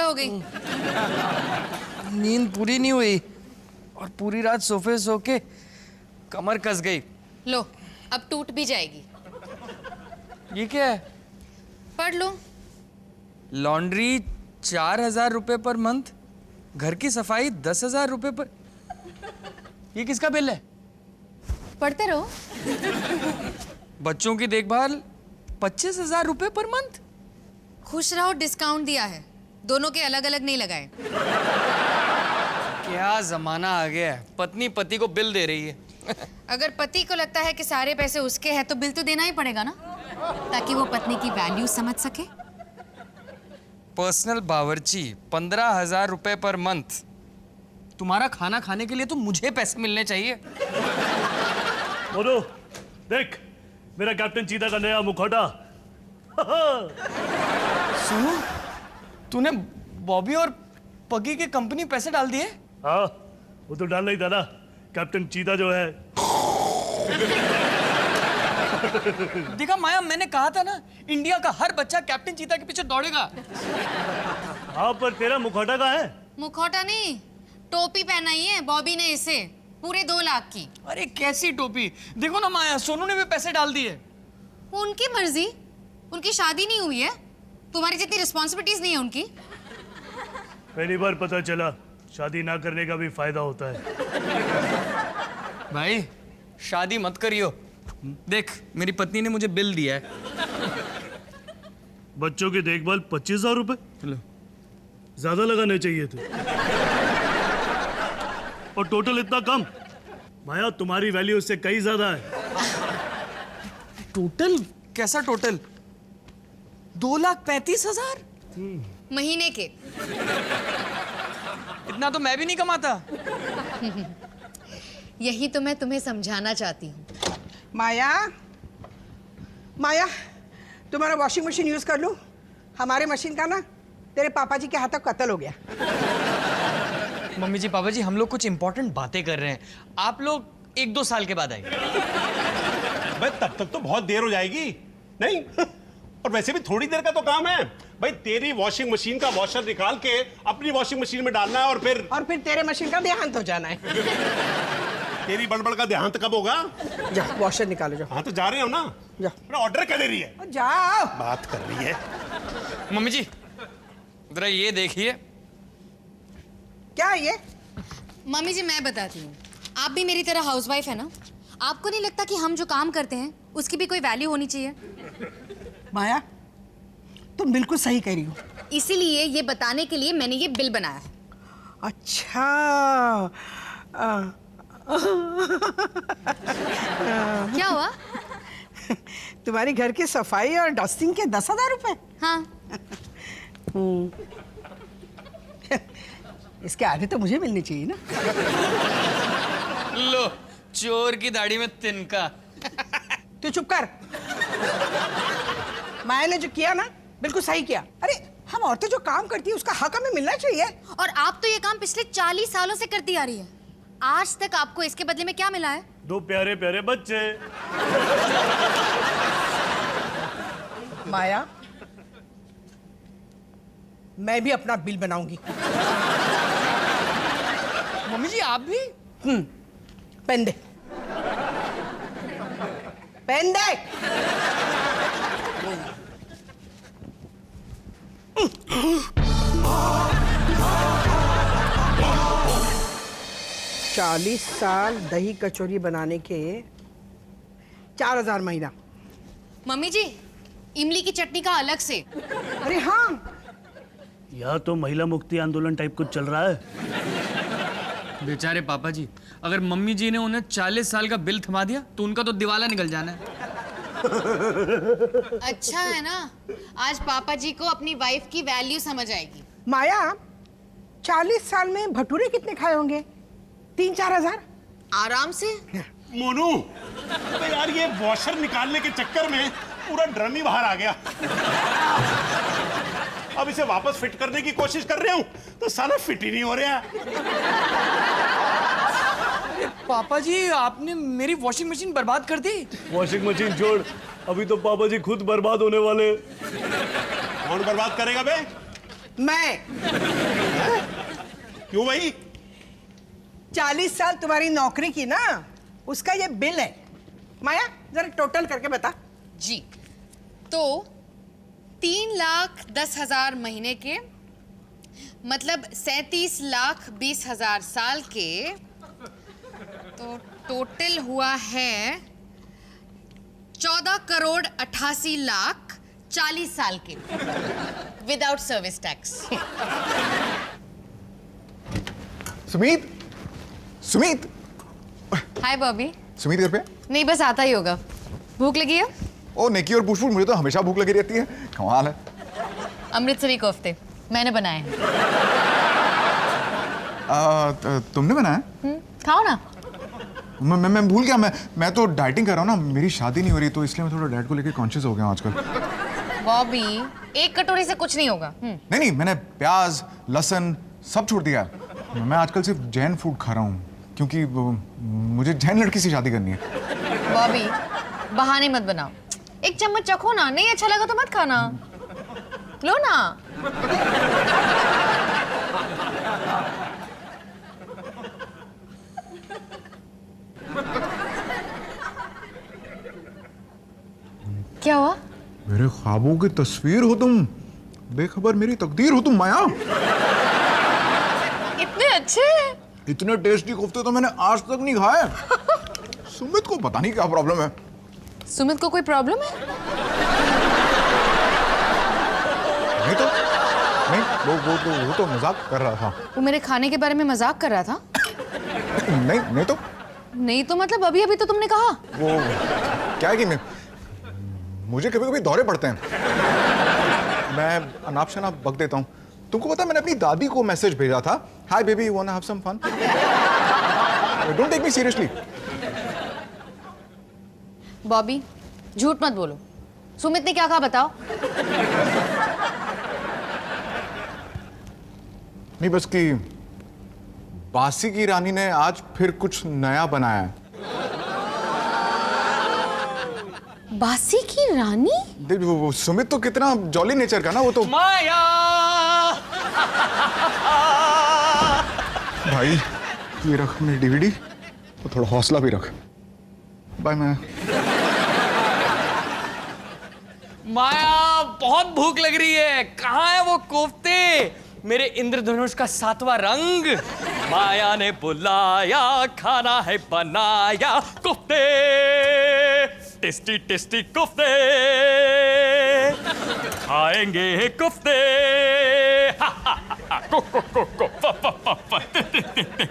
सुबह हो गई। नींद पूरी नहीं हुई और पूरी रात सोफे सो के कमर कस गई। लो अब टूट भी जाएगी। ये क्या है? पढ़ लो। लॉन्ड्री 4,000 रुपए पर मंथ, घर की सफाई 10,000 रुपए पर। ये किसका बिल है? पढ़ते रहो। बच्चों की देखभाल 25,000 रुपए पर मंथ। खुश रहो, डिस्काउंट दिया है, दोनों के अलग अलग नहीं लगाए। क्या जमाना आ गया है, पत्नी पति को बिल दे रही है। अगर पति को लगता है कि सारे पैसे उसके हैं तो बिल तो देना ही पड़ेगा ना, ताकि वो पत्नी की वैल्यू समझ सके। पर्सनल बावर्ची 15,000 रुपए पर मंथ। तुम्हारा खाना खाने के लिए तो मुझे पैसे मिलने चाहिए। बोलो, देख मेरा कैप्टन चीता का नया मुखौटा। सुनो, तूने बॉबी और पगी के कंपनी पैसे डाल दिए? हाँ, वो तो डालना ही था ना, कैप्टन चीता जो है। देखा माया, मैंने कहा था ना, इंडिया का हर बच्चा कैप्टन चीता के पीछे दौड़ेगा। हाँ, पर तेरा मुखौटा कहाँ है? मुखौटा नहीं, टोपी पहनाई है बॉबी ने इसे, पूरे 2 लाख की। अरे कैसी टोपी? देखो ना माया, सोनू ने भी पैसे डाल दिए। उनकी मर्जी, उनकी शादी नहीं हुई है, तुम्हारी जितनी रिस्पॉन्सिबिलिटीज नहीं है उनकी। पहली बार पता चला शादी ना करने का भी फायदा होता है। भाई शादी मत करियो। देख मेरी पत्नी ने मुझे बिल दिया है। बच्चों की देखभाल 25,000 रुपए? चलो, ज्यादा लगाने चाहिए थे। और टोटल इतना कम? माया, तुम्हारी वैल्यू उससे कहीं ज्यादा है। टोटल? कैसा टोटल? 2,35,000 महीने के। इतना तो मैं भी नहीं कमाता। यही तो मैं तुम्हें समझाना चाहती हूँ। माया, माया, तुम्हारा वॉशिंग मशीन यूज कर लूं? हमारे मशीन का ना तेरे पापा जी के हाथों कत्ल हो गया। मम्मी जी, पापा जी, हम लोग कुछ इंपॉर्टेंट बातें कर रहे हैं, आप लोग 1-2 साल के बाद आइए। भाई तब तक तो बहुत देर हो जाएगी। नहीं, और वैसे भी थोड़ी देर का तो काम है। भाई तेरी वॉशिंग मशीन का वॉशर निकाल के अपनी वॉशिंग मशीन में डालना है, और फिर तेरे मशीन का देहांत हो जाना है। तेरी बड़बड़ का देहांत कब होगा? जा वॉशर निकालो, जाओ। हाँ तो जा रहे हो ना? जा। ऑर्डर क्या दे रही है? जाओ। बात कर रही है। मम्मी जी जरा ये देखिए। क्या है ये? मम्मी जी मैं बताती हूँ, आप भी मेरी तरह हाउसवाइफ है ना, आपको नहीं लगता कि हम जो काम करते हैं उसकी भी कोई वैल्यू होनी चाहिए? माया, तुम बिल्कुल सही कह रही हो। इसीलिए ये बताने के लिए मैंने ये बिल बनाया है। अच्छा, क्या हुआ? तुम्हारी घर की सफाई और डस्टिंग के 10,000 रुपए? हाँ। इसके आधे तो मुझे मिलने चाहिए ना। लो, चोर की दाढ़ी में तिनका। तू चुप कर। माया ने जो किया ना बिल्कुल सही किया। अरे हम औरतें जो काम करती है उसका हक हमें मिलना चाहिए। और आप तो ये काम पिछले 40 सालों से करती आ रही है, आज तक आपको इसके बदले में क्या मिला है? 2 प्यारे प्यारे बच्चे। माया, मैं भी अपना बिल बनाऊंगी। मम्मी जी आप भी? पेन दे, पेन दे। 40 साल दही कचौरी बनाने के 4,000 महीना। मम्मी जी इमली की चटनी का अलग से। अरे हाँ, यहाँ तो महिला मुक्ति आंदोलन टाइप कुछ चल रहा है। बेचारे पापा जी, अगर मम्मी जी ने उन्हें 40 साल का बिल थमा दिया तो उनका तो दिवाला निकल जाना है। अच्छा है ना, आज पापा जी को अपनी वाइफ की वैल्यू समझ आएगी। माया 40 साल में भटूरे कितने खाए होंगे? 3-4 हजार आराम से। मोनू, तो यार ये वॉशर निकालने के चक्कर में पूरा ड्रम ही बाहर आ गया। अब इसे वापस फिट करने की कोशिश कर रहा हूं तो साला फिट ही नहीं हो रहा। पापा जी आपने मेरी वॉशिंग मशीन बर्बाद कर दी। वॉशिंग मशीन छोड़, अभी तो पापा जी खुद बर्बाद होने वाले। कौन बर्बाद करेगा बे? मैं क्यों भाई? 40 साल तुम्हारी नौकरी की ना, उसका ये बिल है। माया जरा टोटल करके बता। जी, तो 3,10,000 महीने के, मतलब 37,20,000 साल के, तो टोटल हुआ है 14,88,40 साल के, without service tax. Sumeet, Sumeet, hi Bobby. Sumeet घर पे? नहीं, बस आता ही होगा। भूख लगी है? ओ नेकी और पुष्पुर, मुझे तो हमेशा भूख लगी रहती है। कमाल है। अमृतसरी कोफ्ते मैंने बनाए हैं। तुमने बनाया? खाओ ना। मैं भूल गया। मैं तो डाइटिंग कर रहा हूँ ना, मेरी शादी नहीं हो रही, तो इसलिए मैं थोड़ा डाइट को लेकर कॉन्शियस हो गया हूँ आजकल। बॉबी, एक कटोरी से कुछ नहीं होगा। नहीं, मैंने प्याज लहसुन सब छोड़ दिया। मैं आजकल सिर्फ जैन फूड खा रहा हूँ, क्योंकि मुझे जैन लड़की से शादी करनी है। बॉबी, बहाने मत बनाओ। एक चम्मच चखो ना, नहीं अच्छा लगा तो मत खाना। लो ना। क्या हुआ? मेरे ख्वाबों की तस्वीर हो तुम, बेखबर मेरी तकदीर हो तुम माया। इतने अच्छे। इतने टेस्टी कोफ्ते तो मैंने आज तक नहीं खाए। सुमित को पता नहीं क्या प्रॉब्लम है। सुमित को कोई प्रॉब्लम है? नहीं तो नहीं, वो तो मजाक कर रहा था। वो मेरे खाने के बारे में मजाक कर रहा था? नहीं तो नहीं तो मतलब अभी अभी तो तुमने कहा। वो क्या है कि मुझे कभी कभी दौरे पड़ते हैं, मैं अनाप शनाप बक देता हूँ। तुमको पता है मैंने अपनी दादी को मैसेज भेजा था, hi baby want to have some fun. Don't take me seriously. Bobby, झूठ मत बोलो। सुमित ने क्या कहा बताओ। नहीं, बस कि बासी की रानी ने आज फिर कुछ नया बनाया है। बासी की रानी? वो सुमित तो कितना जॉली नेचर का ना, वो तो। माया। भाई ये रख मेरी डीवीडी, तो थोड़ा हौसला भी रख। बाय माया। माया, बहुत भूख लग रही है। कहाँ है वो कोफ्ते, मेरे इंद्रधनुष का 7वां रंग? माया ने बुलाया, खाना है बनाया, कोफ्ते, टेस्टी टेस्टी कोफ्ते, खाएंगे कोफ्ते।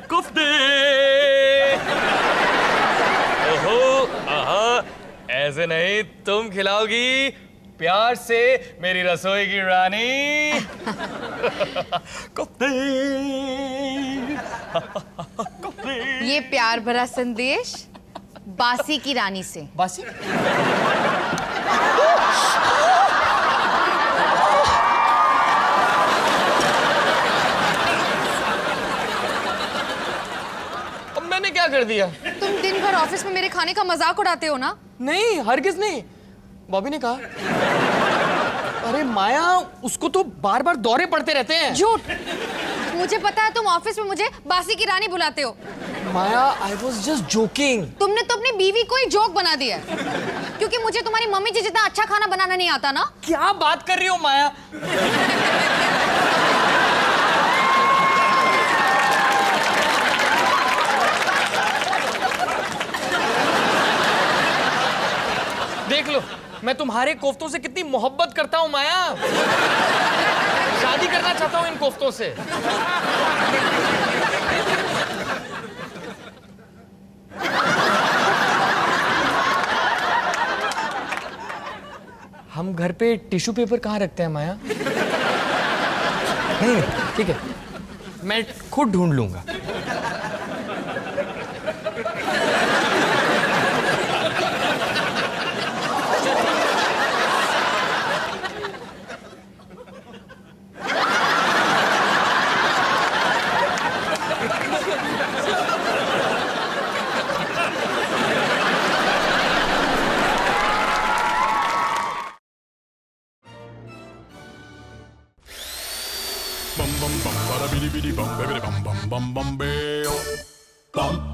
कोफ्ते। ओहो, आहा, ऐसे नहीं, तुम खिलाओगी प्यार से मेरी रसोई की रानी। कोफ्ते। ये प्यार भरा संदेश बासी की रानी से। बासी? अब मैंने क्या कर दिया? तुम दिन भर ऑफिस में मेरे खाने का मजाक उड़ाते हो ना। नहीं, हरगिज नहीं। बॉबी ने कहा। अरे माया, उसको तो बार बार दौरे पड़ते रहते हैं। झूठ। मुझे पता है तुम ऑफिस में मुझे बासी की रानी बुलाते हो। माया, आई वॉज जस्ट जोकिंग। तुमने तो अपनी बीवी को ही जोक बना दिया है, क्योंकि मुझे तुम्हारी मम्मी जी जितना अच्छा खाना बनाना नहीं आता ना। क्या बात कर रही हो माया? देख लो, मैं तुम्हारे कोफ्तों से कितनी मोहब्बत करता हूं माया। शादी करना चाहता हूं इन कोफ्तों से। हम घर पे टिश्यू पेपर कहाँ रखते हैं माया? नहीं, ठीक है, मैं खुद ढूंढ लूंगा। bum bum bum, bada bidi bidi bum, baby bum bum bum bum, bam. Bum